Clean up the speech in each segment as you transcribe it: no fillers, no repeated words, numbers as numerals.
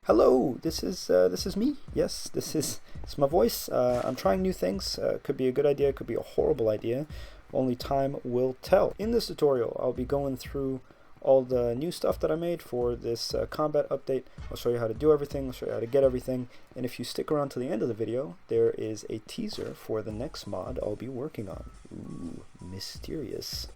Hello, this is me. Yes, this is my voice. I'm trying new things. Could be a good idea, could be a horrible idea. Only time will tell. In this tutorial, I'll be going through all the new stuff that I made for this combat update. I'll show you how to do everything, I'll show you how to get everything, and if you stick around to the end of the video, there is a teaser for the next mod I'll be working on. Ooh, mysterious.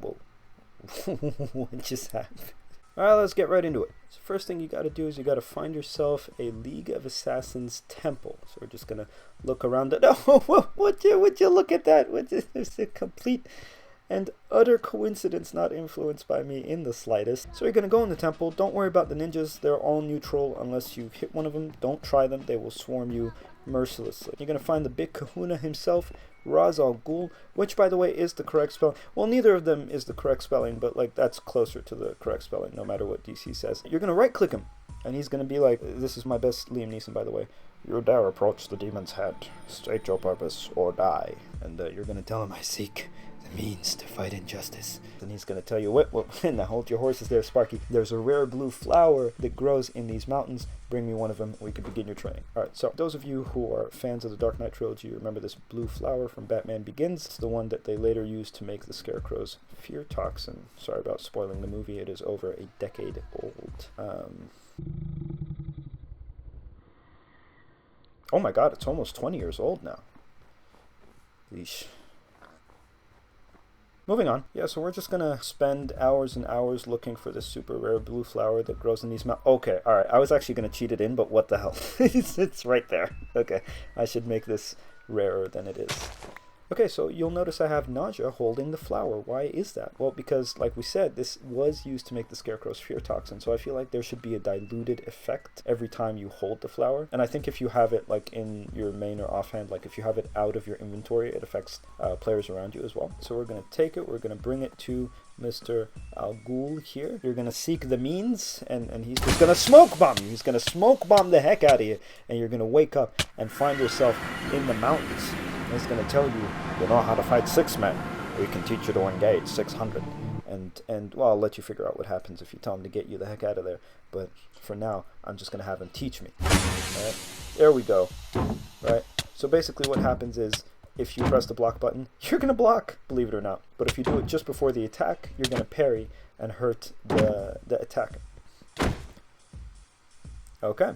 Whoa. What just happened? Alright, let's get right into it. So first thing you gotta do is you gotta find yourself a League of Assassins temple. So we're just gonna look around it. Oh, would you look at that? It's a complete and utter coincidence, not influenced by me in the slightest. So you're gonna go in the temple. Don't worry about the ninjas. They're all neutral unless you hit one of them. Don't try them. They will swarm you mercilessly. You're gonna find the big kahuna himself, Raz Al Ghul, which by the way is the correct spelling. Well, neither of them is the correct spelling, but like that's closer to the correct spelling no matter what DC says. You're gonna right click him and he's gonna be like, this is my best Liam Neeson by the way, you dare approach the demon's head, state your purpose or die. And you're gonna tell him I seek the means to fight injustice. And he's gonna tell you what, now hold your horses there, Sparky. There's a rare blue flower that grows in these mountains. Bring me one of them, we could begin your training. Alright, so those of you who are fans of the Dark Knight trilogy, remember this blue flower from Batman Begins. It's the one that they later used to make the Scarecrow's fear toxin. Sorry about spoiling the movie, it is over a decade old. Oh my god, it's almost 20 years old now. Yeesh. Moving on. Yeah, so we're just gonna spend hours and hours looking for this super rare blue flower that grows in these mountains. Okay, alright, I was actually gonna cheat it in, but what the hell? It's right there. Okay, I should make this rarer than it is. Okay, so you'll notice I have Nausea holding the flower. Why is that? Well, because, like we said, this was used to make the Scarecrow's fear toxin, so I feel like there should be a diluted effect every time you hold the flower. And I think if you have it, like, in your main or offhand, like, if you have it out of your inventory, it affects players around you as well. So we're going to take it, we're going to bring it to Mr. Al Ghul here. You're going to seek the means, and he's just going to smoke bomb you. He's going to smoke bomb the heck out of you, and you're going to wake up and find yourself in the mountains. He's going to tell you, you know how to fight 6 men. We can teach you to engage 600. And well, I'll let you figure out what happens if you tell him to get you the heck out of there. But for now, I'm just going to have him teach me. Alright, there we go. Right? So basically what happens is, if you press the block button, you're going to block, believe it or not. But if you do it just before the attack, you're going to parry and hurt the attacker. Okay.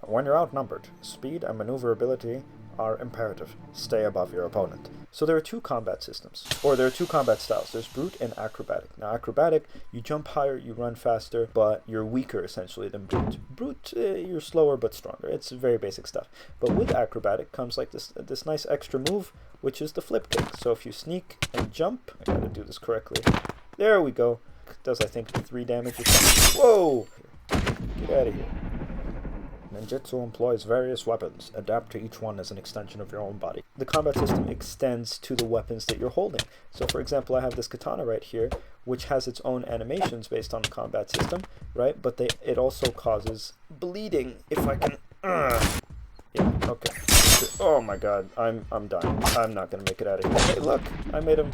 When you're outnumbered, speed and maneuverability are imperative. Stay above your opponent. So there are 2 combat systems, or there are 2 combat styles. There's brute and acrobatic. Now acrobatic, you jump higher, you run faster, but you're weaker essentially than brute. Brute, you're slower but stronger. It's very basic stuff. But with acrobatic comes like this nice extra move, which is the flip kick. So if you sneak and jump, I gotta do this correctly. There we go. Does I think 3 damage or something. Whoa! Get out of here. Ninjutsu employs various weapons. Adapt to each one as an extension of your own body. The combat system extends to the weapons that you're holding. So for example, I have this katana right here, which has its own animations based on the combat system, right? But it also causes bleeding, if I can... Yeah, okay. Oh my god, I'm dying. I'm not gonna make it out of here. Hey, look! I made him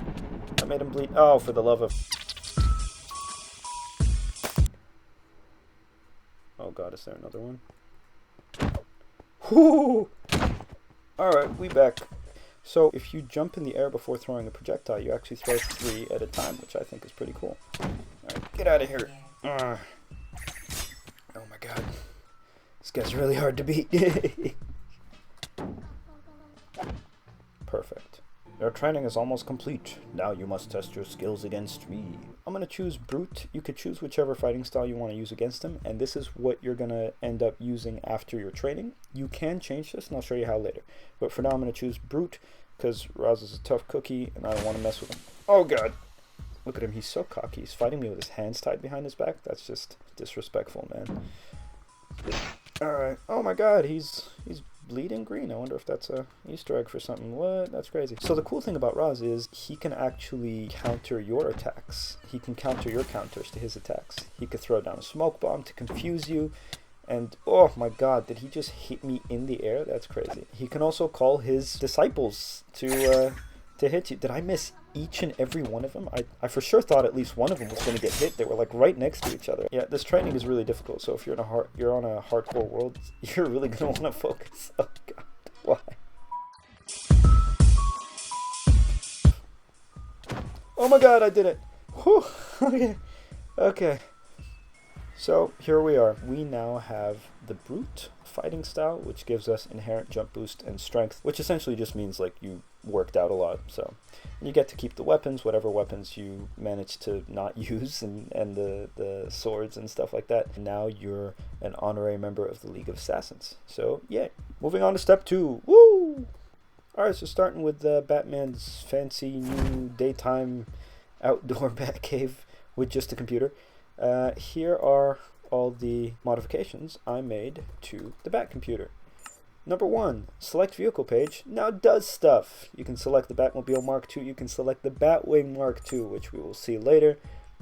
bleed. Oh, for the love of... Oh god, is there another one? Whoo! Alright, we back. So if you jump in the air before throwing a projectile, you actually throw 3 at a time, which I think is pretty cool. Alright, get out of here. Oh my god. This guy's really hard to beat. Perfect. Your training is almost complete. Now you must test your skills against me. I'm going to choose Brute. You could choose whichever fighting style you want to use against him, and this is what you're going to end up using after your training. You can change this, and I'll show you how later. But for now, I'm going to choose Brute, because Raz is a tough cookie, and I don't want to mess with him. Oh god! Look at him, he's so cocky. He's fighting me with his hands tied behind his back. That's just disrespectful, man. Alright. Oh my god, he's bleeding green. I wonder if that's a Easter egg for something. What? That's crazy. So the cool thing about Raz is he can actually counter your attacks. He can counter your counters to his attacks. He could throw down a smoke bomb to confuse you. And oh my god, did he just hit me in the air? That's crazy. He can also call his disciples to hit you. Did I miss each and every one of them. I for sure thought at least one of them was going to get hit. They were like right next to each other. Yeah, this training is really difficult. So if you're on a hardcore world, you're really going to want to focus. Oh god, why? Oh my god, I did it. Whew. Okay. Okay. So here we are. We now have the brute fighting style, which gives us inherent jump boost and strength, which essentially just means like you worked out a lot. So you get to keep the weapons, whatever weapons you manage to not use, and the swords and stuff like that. And now you're an honorary member of the League of Assassins. So yeah, moving on to step 2. Woo! Alright, so starting with Batman's fancy new daytime outdoor Batcave with just a computer. Here are all the modifications I made to the Bat computer. Number 1, select vehicle page. Now it does stuff. You can select the Batmobile Mark II. You can select the Batwing Mark II, which we will see later.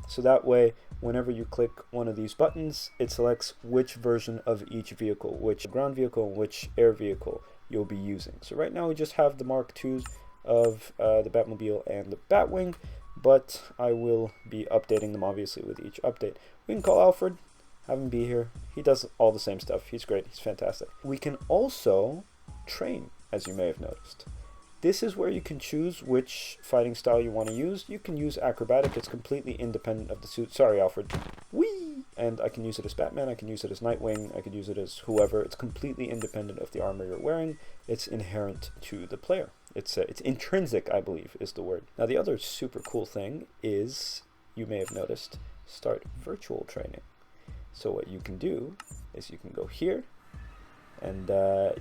So that way, whenever you click one of these buttons, it selects which version of each vehicle, which ground vehicle and which air vehicle you'll be using. So right now we just have the Mark IIs of the Batmobile and the Batwing, but I will be updating them obviously with each update. We can call Alfred, have him be here. He does all the same stuff. He's great. He's fantastic. We can also train, as you may have noticed. This is where you can choose which fighting style you want to use. You can use acrobatic. It's completely independent of the suit. Sorry, Alfred. Whee! And I can use it as Batman. I can use it as Nightwing. I could use it as whoever. It's completely independent of the armor you're wearing. It's inherent to the player. It's intrinsic, I believe, is the word. Now, the other super cool thing is, you may have noticed, start virtual training. So what you can do is you can go here, and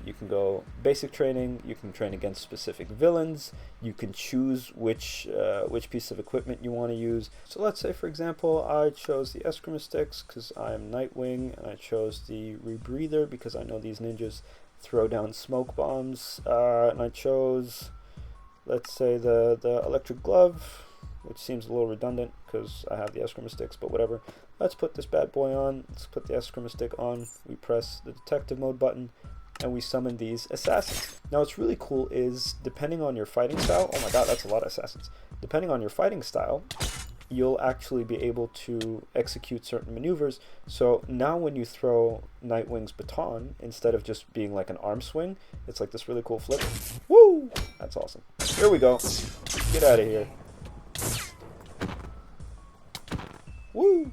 you can go basic training. You can train against specific villains. You can choose which piece of equipment you want to use. So let's say, for example, I chose the Eskrima sticks because I am Nightwing, and I chose the rebreather because I know these ninjas throw down smoke bombs, and I chose, let's say, the electric glove, which seems a little redundant because I have the Eskrima sticks, but whatever. Let's put this bad boy on. Let's put the Eskrima stick on. We press the detective mode button, and we summon these assassins. Now what's really cool is, depending on your fighting style, oh my god, that's a lot of assassins. Depending on your fighting style, you'll actually be able to execute certain maneuvers. So now when you throw Nightwing's baton, instead of just being like an arm swing, it's like this really cool flip. Woo! That's awesome. Here we go. Get out of here. Woo!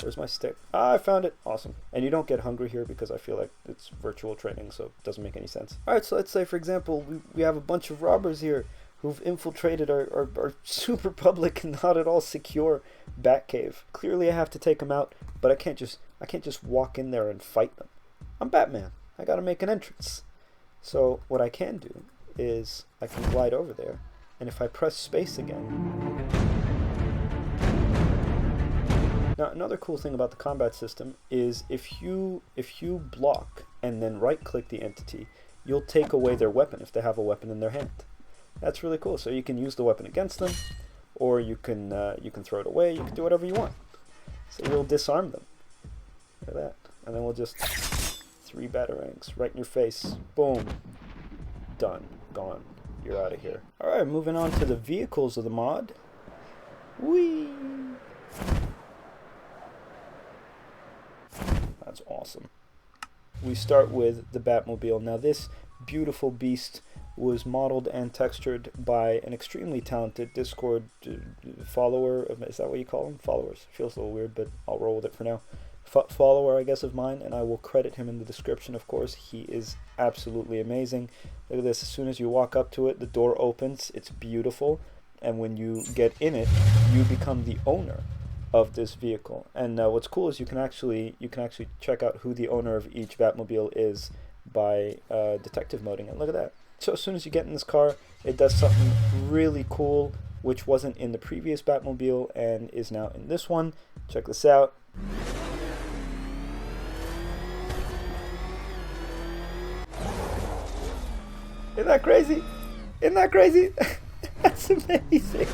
Where's my stick? Ah, I found it. Awesome. And you don't get hungry here because I feel like it's virtual training, so it doesn't make any sense. Alright, so let's say, for example, we have a bunch of robbers here who've infiltrated our super public and not at all secure Batcave. Clearly I have to take them out, but I can't just walk in there and fight them. I'm Batman. I gotta make an entrance. So what I can do is I can glide over there, and if I press space again... Now another cool thing about the combat system is if you block and then right click the entity, you'll take away their weapon if they have a weapon in their hand. That's really cool. So you can use the weapon against them, or you can throw it away. You can do whatever you want. So you'll disarm them. Look at that. And then we'll just 3 batarangs right in your face. Boom. Done. Gone. You're out of here. Alright, moving on to the vehicles of the mod. Whee! That's awesome. We start with the Batmobile. Now this beautiful beast was modeled and textured by an extremely talented Discord follower. Is that what you call them? Followers. Feels a little weird, but I'll roll with it for now. Follower, I guess, of mine, and I will credit him in the description, of course. He is absolutely amazing. Look at this. As soon as you walk up to it, the door opens. It's beautiful. And when you get in it, you become the owner of this vehicle. And what's cool is you can actually check out who the owner of each Batmobile is by detective moding it. Look at that. So as soon as you get in this car, it does something really cool, which wasn't in the previous Batmobile and is now in this one. Check this out. Isn't that crazy? Isn't that crazy? That's amazing.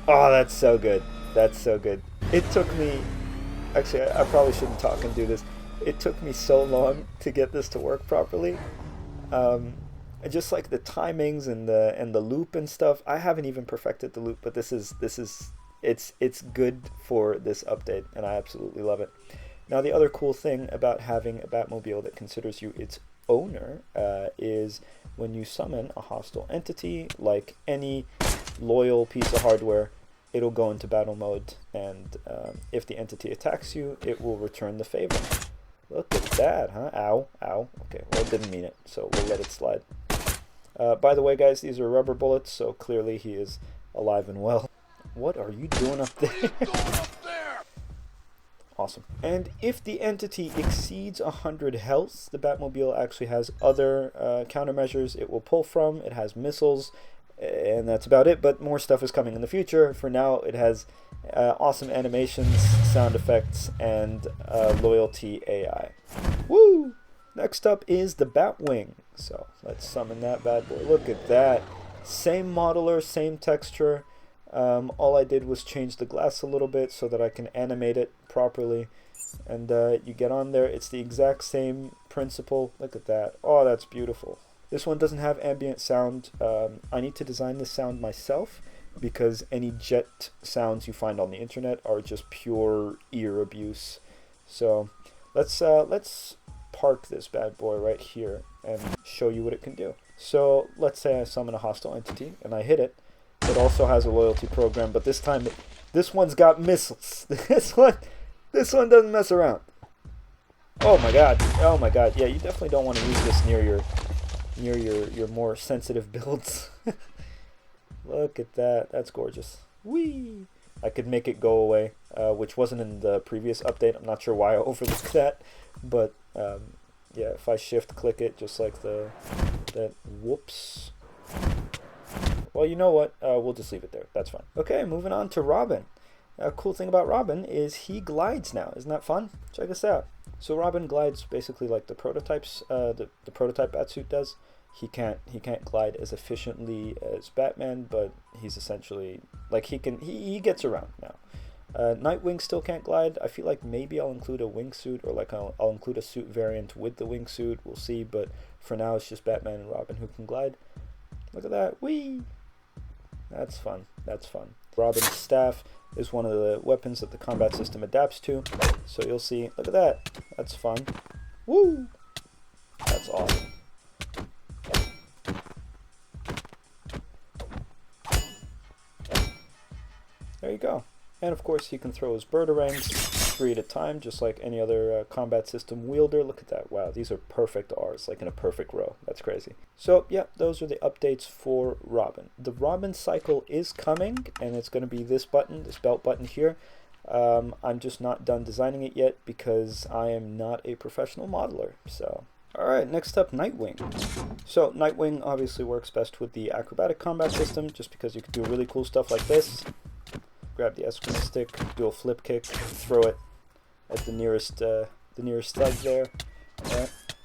Oh, that's so good. That's so good. It took me... Actually, I probably shouldn't talk and do this. It took me so long to get this to work properly. And just like the timings and the loop and stuff, I haven't even perfected the loop, but it's good for this update, and I absolutely love it. Now, the other cool thing about having a Batmobile that considers you its owner is when you summon a hostile entity, like any loyal piece of hardware, it'll go into battle mode, and if the entity attacks you, it will return the favor. Look at that, huh? Ow, ow. Okay, well, it didn't mean it, so we'll let it slide. By the way, guys, these are rubber bullets, so clearly he is alive and well. What are you doing up there? Awesome. And if the entity exceeds 100 health, the Batmobile actually has other countermeasures it will pull from. It has missiles, and that's about it, but more stuff is coming in the future. For now, it has awesome animations, sound effects, and loyalty AI. Woo! Next up is the Batwing. So let's summon that bad boy. Look at that. Same modeler, same texture. All I did was change the glass a little bit so that I can animate it properly. And you get on there, it's the exact same principle. Look at that. Oh, that's beautiful. This one doesn't have ambient sound. I need to design this sound myself because any jet sounds you find on the internet are just pure ear abuse. So let's park this bad boy right here and show you what it can do. So let's say I summon a hostile entity and I hit it. It also has a loyalty program, but this time this one's got missiles. This one doesn't mess around. Oh my god. Oh my god. Yeah, you definitely don't want to use this near your more sensitive builds. Look at that. That's gorgeous. Whee! I could make it go away, which wasn't in the previous update. I'm not sure why I overlooked that, but yeah, if I shift click it, just like that. Whoops. Well, you know what? We'll just leave it there. That's fine. Okay, moving on to Robin. A cool thing about Robin is he glides now. Isn't that fun? Check this out. So Robin glides basically like the prototypes, the prototype Batsuit does. He can't glide as efficiently as Batman, but he's essentially like he gets around now. Nightwing still can't glide. I feel like maybe I'll include a wingsuit, or like I'll include a suit variant with the wingsuit. We'll see, but for now it's just Batman and Robin who can glide. Look at that. Whee! That's fun. That's fun. Robin's staff is one of the weapons that the combat system adapts to. So you'll see. Look at that. That's fun. Woo! That's awesome. There you go. And of course he can throw his birdarangs 3 at a time, just like any other combat system wielder. Look at that. Wow, these are perfect R's, like in a perfect row. That's crazy. So yeah, those are the updates for Robin. The Robin cycle is coming, and it's going to be this button, this belt button here. I'm just not done designing it yet because I am not a professional modeler. So alright, next up, Nightwing. So Nightwing obviously works best with the acrobatic combat system, just because you can do really cool stuff like this. Grab the escrima stick, do a flip kick, throw it at the nearest thug there.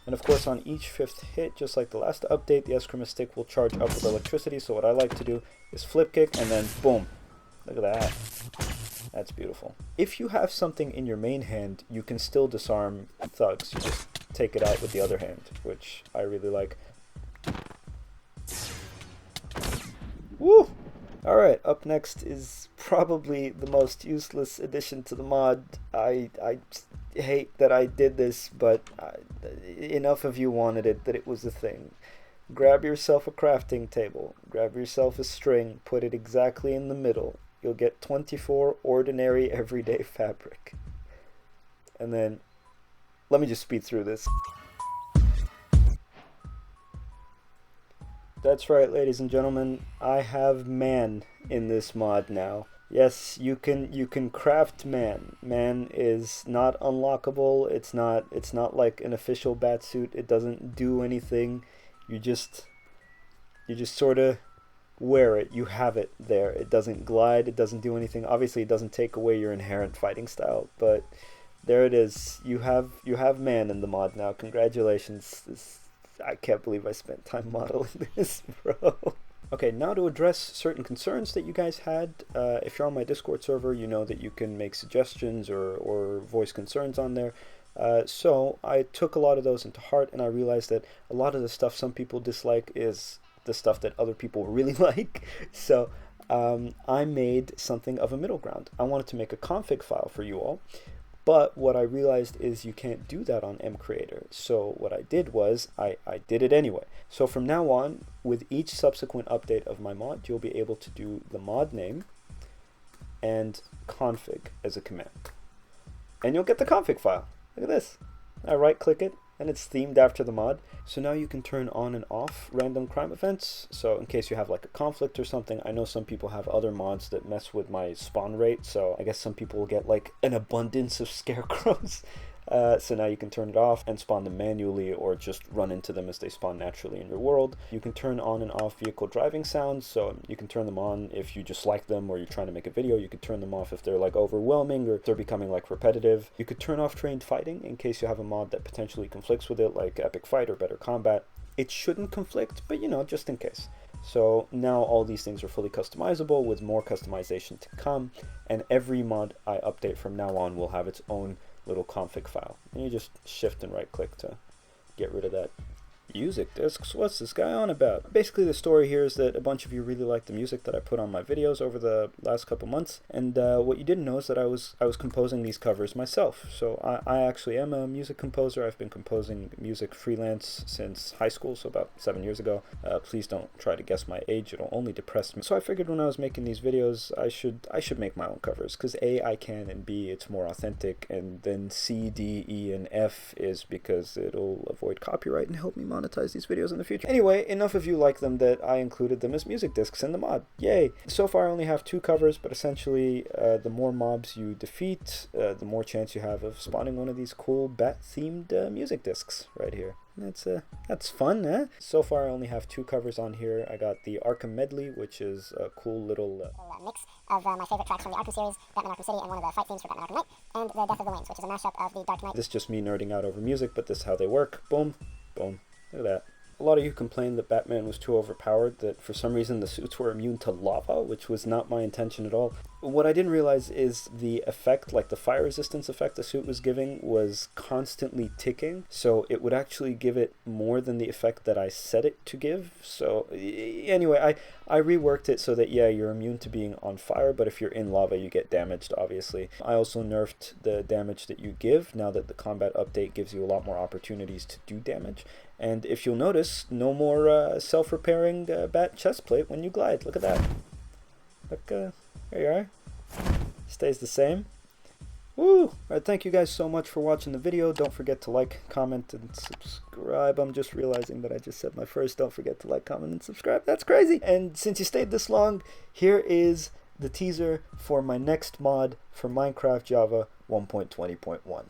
And of course on each 5th hit, just like the last update, the escrima stick will charge up with electricity. So what I like to do is flip kick and then boom. Look at that. That's beautiful. If you have something in your main hand, you can still disarm thugs. You just take it out with the other hand, which I really like. Woo! Alright, up next is probably the most useless addition to the mod. I hate that I did this, but enough of you wanted it that it was a thing. Grab yourself a crafting table, grab yourself a string, put it exactly in the middle. You'll get 24 ordinary everyday fabric. And then, let me just speed through this. That's right, ladies and gentlemen, I have man in this mod now. Yes, you can craft man. Man is not unlockable. It's not like an official Batsuit. It doesn't do anything. You just sort of wear it. You have it there. It doesn't glide. It doesn't do anything. Obviously, it doesn't take away your inherent fighting style, but there it is. You have man in the mod now. Congratulations. I can't believe I spent time modeling this, bro. Okay, now to address certain concerns that you guys had. If you're on my Discord server, you know that you can make suggestions or voice concerns on there. So I took a lot of those into heart, and I realized that a lot of the stuff some people dislike is the stuff that other people really like. So I made something of a middle ground. I wanted to make a config file for you all, but what I realized is you can't do that on mcreator. So what I did was I did it anyway. So from now on, with each subsequent update of my mod, you'll be able to do the mod name and config as a command. And you'll get the config file. Look at this. I right click it and it's themed after the mod. So now you can turn on and off random crime events. So in case you have like a conflict or something, I know some people have other mods that mess with my spawn rate. So I guess some people will get like an abundance of scarecrows. So now you can turn it off and spawn them manually, or just run into them as they spawn naturally in your world. You can turn on and off vehicle driving sounds, so you can turn them on if you just like them or you're trying to make a video. You can turn them off if they're like overwhelming or they're becoming like repetitive. You could turn off trained fighting in case you have a mod that potentially conflicts with it, like Epic Fight or Better Combat. It shouldn't conflict, but you know, just in case. So now all these things are fully customizable, with more customization to come, and every mod I update from now on will have its own little config file, and you just shift and right click to get rid of that. Music discs, what's this guy on about? Basically the story here is that a bunch of you really like the music that I put on my videos over the last couple months, and what you didn't know is that I was composing these covers myself. So I actually am a music composer. I've been composing music freelance since high school, so about 7 years ago. Please don't try to guess my age, it'll only depress me. So I figured when I was making these videos I should make my own covers, because A, I can, and B, it's more authentic, and then C, D, E, and F is because it'll avoid copyright and help me monetize these videos in the future. Anyway, enough of you like them that I included them as music discs in the mod. Yay! So far I only have 2 covers, but essentially the more mobs you defeat, the more chance you have of spawning one of these cool bat-themed music discs right here. That's fun, eh? So far I only have 2 covers on here. I got the Arkham Medley, which is a cool little mix of my favorite tracks from the Arkham series, Batman Arkham City, and one of the fight themes for Batman Arkham Knight, and the Death of the Waynes, which is a mashup of the Dark Knight. This is just me nerding out over music, but this is how they work. Boom, boom. Look at that. A lot of you complained that Batman was too overpowered, that for some reason the suits were immune to lava, which was not my intention at all. What I didn't realize is the effect, like the fire resistance effect the suit was giving, was constantly ticking, so it would actually give it more than the effect that I set it to give. So anyway, I reworked it so that, yeah, you're immune to being on fire, but if you're in lava you get damaged, obviously. I also nerfed the damage that you give, now that the combat update gives you a lot more opportunities to do damage. And if you'll notice, no more self-repairing bat chestplate when you glide. Look at that. Look, there you are. Stays the same. Woo! Alright, thank you guys so much for watching the video. Don't forget to like, comment, and subscribe. I'm just realizing that I just said my first. Don't forget to like, comment, and subscribe. That's crazy! And since you stayed this long, here is the teaser for my next mod for Minecraft Java 1.20.1.